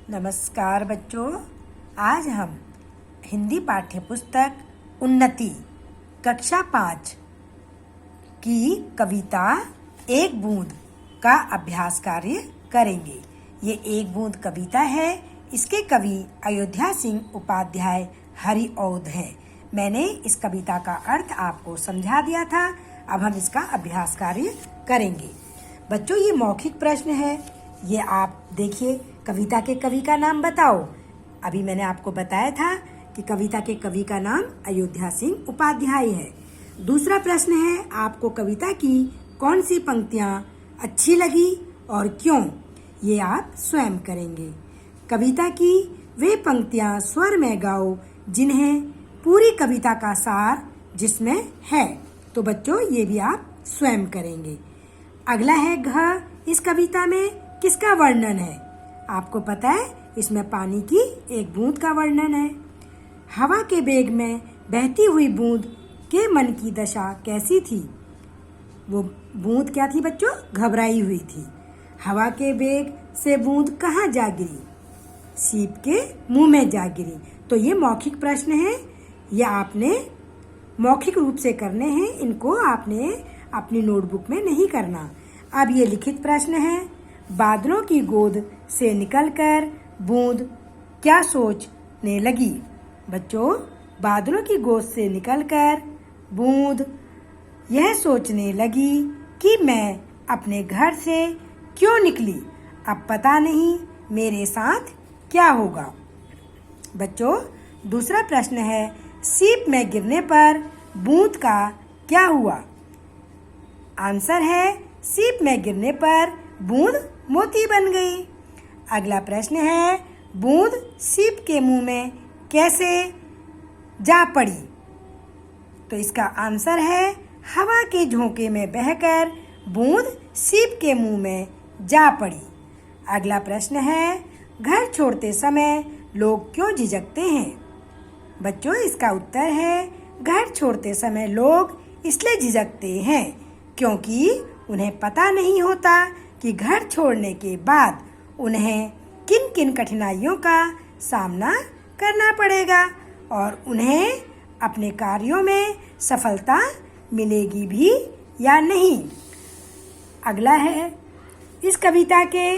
नमस्कार बच्चों। आज हम हिंदी पाठ्य पुस्तक उन्नति कक्षा 5 की कविता एक बूंद का अभ्यास कार्य करेंगे। ये एक बूंद कविता है। इसके कवि अयोध्या सिंह उपाध्याय हरिऔध हैं। मैंने इस कविता का अर्थ आपको समझा दिया था। अब हम इसका अभ्यास कार्य करेंगे। बच्चों, ये मौखिक प्रश्न है। ये आप देखिए, कविता के कवि का नाम बताओ। अभी मैंने आपको बताया था कि कविता के कवि का नाम अयोध्या सिंह उपाध्याय है। दूसरा प्रश्न है, आपको कविता की कौन सी पंक्तियां अच्छी लगी और क्यों? ये आप स्वयं करेंगे। कविता की वे पंक्तियां स्वर में गाओ जिन्हें पूरी कविता का सार जिसमें है। तो बच्चों, ये भी आप स्वयं करेंगे। अगला है घ। इस कविता में किसका वर्णन है? आपको पता है, इसमें पानी की एक बूंद का वर्णन है। हवा के वेग में बहती हुई बूंद के मन की दशा कैसी थी? वो बूंद क्या थी बच्चों? घबराई हुई थी। हवा के वेग से बूंद कहाँ जा गिरी? सीप के मुंह में जा गिरी। तो ये मौखिक प्रश्न है। ये आपने मौखिक रूप से करने हैं। इनको आपने अपनी नोटबुक में नहीं करना। अब ये लिखित प्रश्न है। बादलों की गोद से निकलकर बूंद क्या सोचने लगी? बच्चों, बादलों की गोद से निकलकर बूंद यह सोचने लगी कि मैं अपने घर से क्यों निकली? अब पता नहीं मेरे साथ क्या होगा। बच्चों, दूसरा प्रश्न है, सीप में गिरने पर बूंद का क्या हुआ? आंसर है, सीप में गिरने पर बूंद मोती बन गई। अगला प्रश्न है, बूंद सीप के मुंह में कैसे जा पड़ी? तो इसका आंसर है, हवा के झोंके में बहकर बूंद सीप के मुंह में जा पड़ी। अगला प्रश्न है, घर छोड़ते समय लोग क्यों झिझकते हैं? बच्चों, इसका उत्तर है, घर छोड़ते समय लोग इसलिए झिझकते हैं क्योंकि उन्हें पता नहीं होता कि घर छोड़ने के बाद उन्हें किन किन कठिनाइयों का सामना करना पड़ेगा और उन्हें अपने कार्यों में सफलता मिलेगी भी या नहीं। अगला है, इस कविता के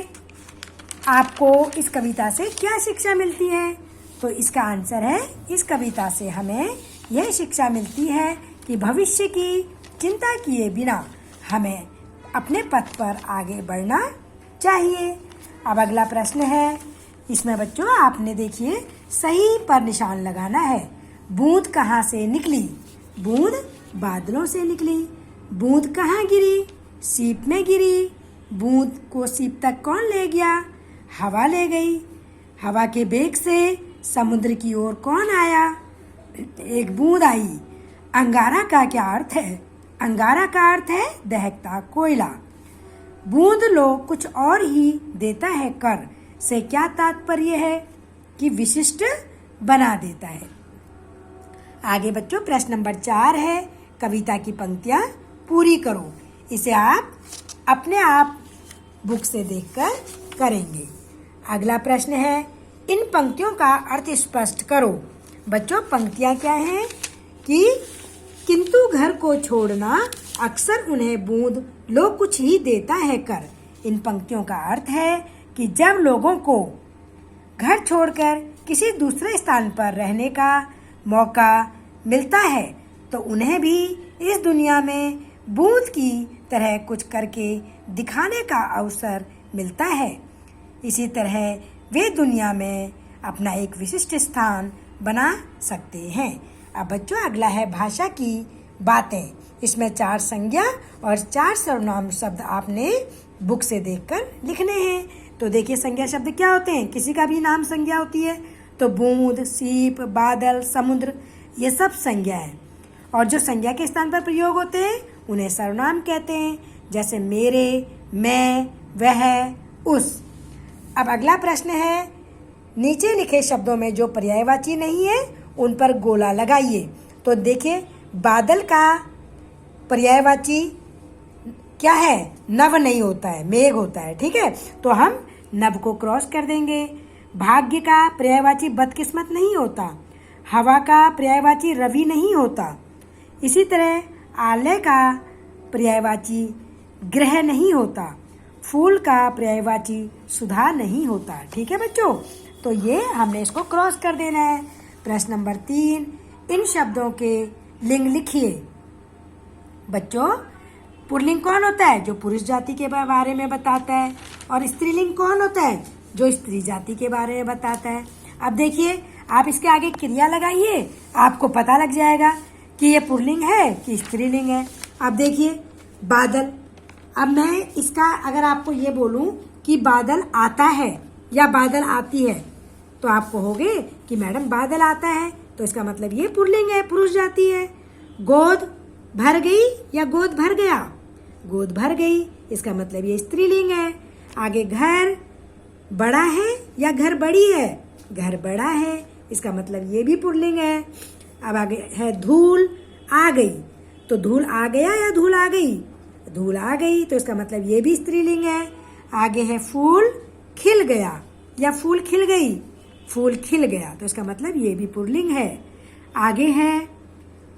आपको इस कविता से क्या शिक्षा मिलती है? तो इसका आंसर है, इस कविता से हमें यह शिक्षा मिलती है कि भविष्य की चिंता किए बिना हमें अपने पथ पर आगे बढ़ना चाहिए। अब अगला प्रश्न है। इसमें बच्चों आपने देखिए सही पर निशान लगाना है। बूंद कहाँ से निकली? बूंद बादलों से निकली। बूंद कहाँ गिरी? सीप में गिरी। बूंद को सीप तक कौन ले गया? हवा ले गई। हवा के वेग से समुद्र की ओर कौन आया? एक बूंद आई। अंगारा का क्या अर्थ है? अंगारा का अर्थ है दहकता कोयला। बूंद लो कुछ और ही देता है कर से क्या तात्पर्य है? कि विशिष्ट बना देता है। आगे बच्चों प्रश्न नंबर 4 है, कविता की पंक्तियां पूरी करो। इसे आप अपने आप बुक से देखकर करेंगे। अगला प्रश्न है, इन पंक्तियों का अर्थ स्पष्ट करो। बच्चों, पंक्तियां क्या हैं? कि किंतु घर को छोड़ना अक्सर उन्हें बूंद लो कुछ ही देता है कर। इन पंक्तियों का अर्थ है कि जब लोगों को घर छोड़कर किसी दूसरे स्थान पर रहने का मौका मिलता है तो उन्हें भी इस दुनिया में बूंद की तरह कुछ करके दिखाने का अवसर मिलता है। इसी तरह वे दुनिया में अपना एक विशिष्ट स्थान बना सकते हैं। अब बच्चों अगला है भाषा की बातें। इसमें 4 संज्ञा और 4 सर्वनाम शब्द आपने बुक से देखकर लिखने हैं। तो देखिए, संज्ञा शब्द क्या होते हैं? किसी का भी नाम संज्ञा होती है। तो बूंद, सीप, बादल, समुद्र, ये सब संज्ञा है। और जो संज्ञा के स्थान पर प्रयोग होते हैं उन्हें सर्वनाम कहते हैं। जैसे मेरे, मैं, वह, उस। अब अगला प्रश्न है, नीचे लिखे शब्दों में जो पर्यायवाची नहीं है उन पर गोला लगाइए। तो देखिए, बादल का पर्यायवाची क्या है? नभ नहीं होता है, मेघ होता है। ठीक है, तो हम नभ को क्रॉस कर देंगे। भाग्य का पर्यायवाची बदकिस्मत नहीं होता। हवा का पर्यायवाची रवि नहीं होता। इसी तरह आलय का पर्यायवाची ग्रह नहीं होता। फूल का पर्यायवाची सुधा नहीं होता। ठीक है बच्चों, तो ये हमने इसको क्रॉस कर देना है। प्रश्न नंबर 3, इन शब्दों के लिंग लिखिए। बच्चों, पुल्लिंग कौन होता है? जो पुरुष जाति के बारे में बताता है। और स्त्रीलिंग कौन होता है? जो स्त्री जाति के बारे में बताता है। अब देखिए, आप इसके आगे क्रिया लगाइए, आपको पता लग जाएगा कि ये पुल्लिंग है कि स्त्रीलिंग है। अब देखिए, बादल। अब मैं इसका अगर आपको ये बोलूं कि बादल आता है या बादल आती है, तो आप कहोगे कि मैडम बादल आता है, तो इसका मतलब ये पुल्लिंग है, पुरुष जाति है। गोद भर गई या गोद भर गया? गोद भर गई, इसका मतलब ये स्त्रीलिंग है। आगे, घर बड़ा है या घर बड़ी है? घर बड़ा है, इसका मतलब ये भी पुल्लिंग है। अब आगे है धूल आ गई, तो धूल आ गया या धूल आ गई? धूल आ गई, तो इसका मतलब ये भी स्त्रीलिंग है। आगे है फूल खिल गया या फूल खिल गई? फूल खिल गया, तो इसका मतलब ये भी पुल्लिंग है। आगे है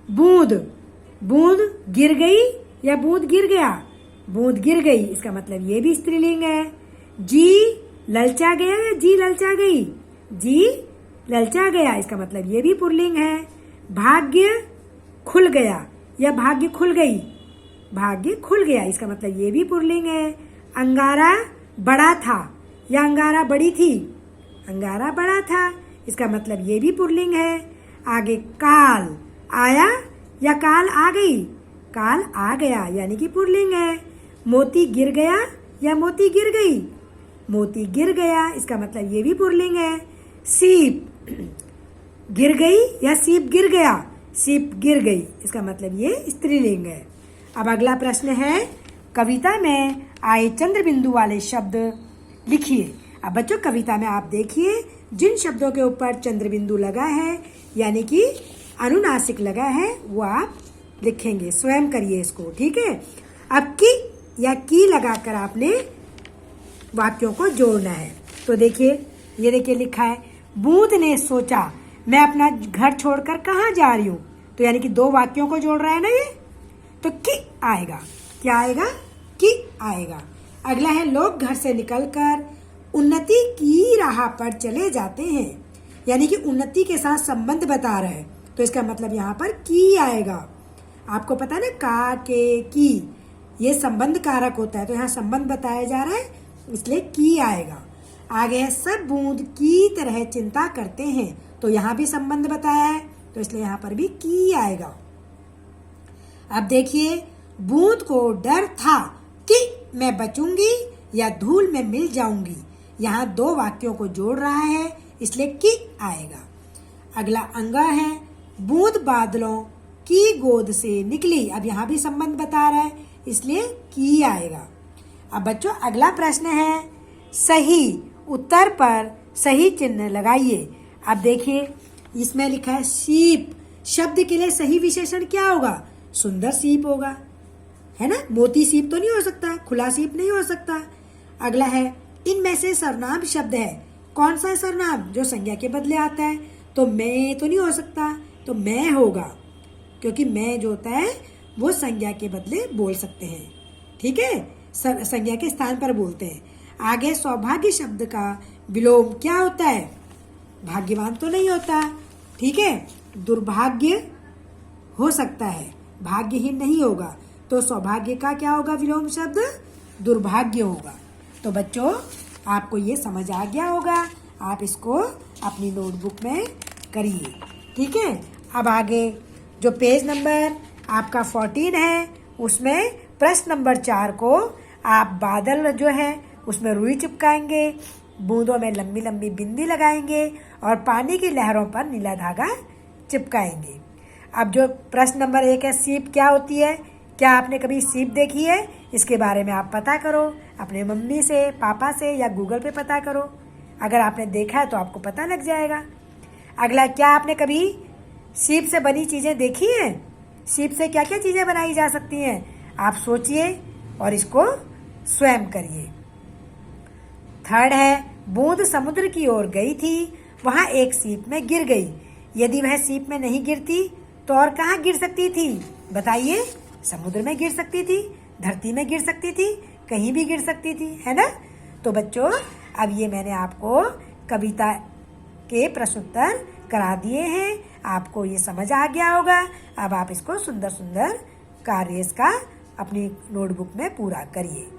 बूंद। बूंद गिर गई या बूंद गिर गया? बूंद गिर गई, इसका मतलब ये भी स्त्रीलिंग है। जी ललचा गया या जी ललचा गई? जी ललचा गया, इसका मतलब ये भी पुल्लिंग है। भाग्य खुल गया या भाग्य खुल गई? भाग्य खुल गया, इसका मतलब ये भी पुल्लिंग है। अंगारा बड़ा था या अंगारा बड़ी थी? अंगारा बड़ा था, इसका मतलब ये भी पुल्लिंग है। आगे, काल आया या काल आ गई? काल आ गया, यानी कि पुल्लिंग है। मोती गिर गया या मोती गिर गई? मोती गिर गया, इसका मतलब ये भी पुल्लिंग है। सीप गिर गई या सीप गिर गया? सीप गिर गई, इसका मतलब ये स्त्रीलिंग है। अब अगला प्रश्न है, कविता में आए चंद्र बिंदु वाले शब्द लिखिए। अब बच्चों, कविता में आप देखिए, जिन शब्दों के ऊपर चंद्र बिंदु लगा है यानी कि अनुनासिक लगा है, वो आप लिखेंगे। स्वयं करिए इसको, ठीक है। अब की या की लगाकर आपने वाक्यों को जोड़ना है। तो देखिए, ये देखिए लिखा है, बूंद ने सोचा मैं अपना घर छोड़कर कहाँ जा रही हूँ। तो यानी कि 2 वाक्यों को जोड़ रहा है ना ये, तो की आएगा। क्या आएगा? की आएगा। अगला है, लोग घर से निकलकर उन्नति की राह पर चले जाते हैं, यानी कि उन्नति के साथ संबंध बता रहे हैं, तो इसका मतलब यहाँ पर की आएगा। आपको पता है ना, का, के, की, ये संबंध कारक होता है, तो यहाँ संबंध बताया जा रहा है, इसलिए की आएगा। आगे है, सब बूंद की तरह चिंता करते हैं, तो यहाँ भी संबंध बताया है, तो इसलिए यहाँ पर भी की आएगा। अब देखिए, बूंद को डर था कि मैं बचूंगी या धूल में मिल जाऊंगी, यहाँ 2 वाक्यों को जोड़ रहा है, इसलिए की आएगा। अगला अंगा है, बूंद बादलों की गोद से निकली, अब यहाँ भी संबंध बता रहा है, इसलिए की आएगा। अब बच्चों, अगला प्रश्न है, सही उत्तर पर सही चिन्ह लगाइए। अब देखिए, इसमें लिखा है सीप, शब्द के लिए सही विशेषण क्या होगा? सुंदर सीप होगा, है ना। मोती सीप तो नहीं हो सकता, खुला सीप नहीं हो सकता। अगला है, इनमें से सर्वनाम शब्द है, कौन सा है सर्वनाम? जो संज्ञा के बदले आता है, तो मैं तो नहीं हो सकता, तो मैं होगा, क्योंकि मैं जो होता है वो संज्ञा के बदले बोल सकते हैं, ठीक है, संज्ञा के स्थान पर बोलते हैं। आगे, सौभाग्य शब्द का विलोम क्या होता है? भाग्यवान तो नहीं होता, ठीक है, दुर्भाग्य हो सकता है, भाग्यहीन नहीं होगा, तो सौभाग्य का क्या होगा विलोम शब्द? दुर्भाग्य होगा। तो बच्चों, आपको ये समझ आ गया होगा, आप इसको अपनी नोटबुक में करिए, ठीक है। अब आगे जो पेज नंबर आपका 14 है, उसमें प्रश्न नंबर 4 को आप बादल जो है उसमें रुई चिपकाएंगे, बूंदों में लंबी लंबी बिंदी लगाएंगे और पानी की लहरों पर नीला धागा चिपकाएंगे। अब जो प्रश्न नंबर 1 है, सीप क्या होती है? क्या आपने कभी सीप देखी है? इसके बारे में आप पता करो, अपने मम्मी से, पापा से या गूगल पे पता करो। अगर आपने देखा है तो आपको पता लग जाएगा। अगला, क्या आपने कभी सीप से बनी चीज़ें देखी हैं? सीप से क्या क्या चीज़ें बनाई जा सकती हैं? आप सोचिए और इसको स्वयं करिए। 3rd है, बूंद समुद्र की ओर गई थी, वहां एक सीप में गिर गई। यदि वह सीप में नहीं गिरती तो और कहाँ गिर सकती थी? बताइए। समुद्र में गिर सकती थी, धरती में गिर सकती थी, कहीं भी गिर सकती थी, है ना। तो बच्चों, अब ये मैंने आपको कविता के प्रश्न उत्तर करा दिए हैं। आपको ये समझ आ गया होगा। अब आप इसको सुंदर सुंदर कार्य इसका अपनी नोटबुक में पूरा करिए।